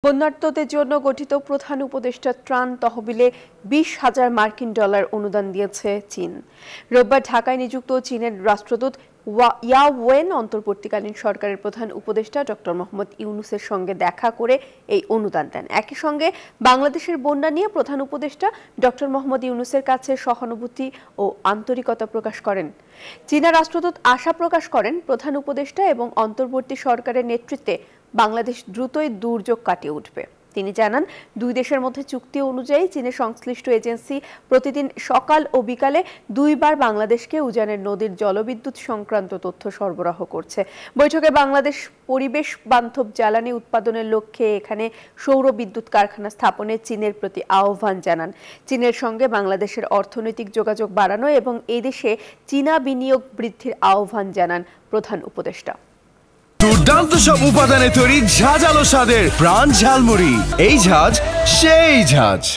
বন্যার্তদের জন্য গঠিত প্রধান উপদেষ্টা ত্রাণ তহবিলে 20,000 মার্কিন ডলার অনুদান দিয়েছে চীন। রোববার ঢাকায় নিযুক্ত চীনের রাষ্ট্রদূত ইয়া ওয়েন অন্তর্বর্তীকালীন সরকারের প্রধান উপদেষ্টা ডক্টর মোহাম্মদ ইউনূসের সঙ্গে দেখা করে এই অনুদান দেন। একই সঙ্গে বাংলাদেশের বন্যা নিয়ে প্রধান উপদেষ্টা ডক্টর মোহাম্মদ ইউনূসের কাছে সহানুভূতি ও আন্তরিকতা প্রকাশ করেন। চীনা রাষ্ট্রদূত আশা প্রকাশ করেন, প্রধান উপদেষ্টা এবং অন্তর্বর্তী সরকারের নেতৃত্বে বাংলাদেশ দ্রুতই দুর্যোগ কাটিয়ে উঠবে। তিনি জানান, দুই দেশের মধ্যে চুক্তি অনুযায়ী চীনের সংশ্লিষ্ট এজেন্সি প্রতিদিন সকাল ও বিকালে 2 বার বাংলাদেশকে উজানের নদীর জলবিদ্যুৎ সংক্রান্ত তথ্য সরবরাহ করছে। বৈঠকে বাংলাদেশ পরিবেশ বান্ধব জ্বালানি উৎপাদনের লক্ষ্যে এখানে সৌর বিদ্যুৎ কারখানা স্থাপনে চীনের প্রতি আহ্বান জানান। চীনের সঙ্গে বাংলাদেশের অর্থনৈতিক যোগাযোগ বাড়ানো এবং এই দেশে চীনা বিনিয়োগ বৃদ্ধির আহ্বান জানান প্রধান উপদেষ্টা। দুর্দান্ত সব উপাদানে তৈরি ঝাঁঝালো স্বাদের প্রাণ ঝালমুড়ি। এই ঝাঁজ সেই ঝাঁজ।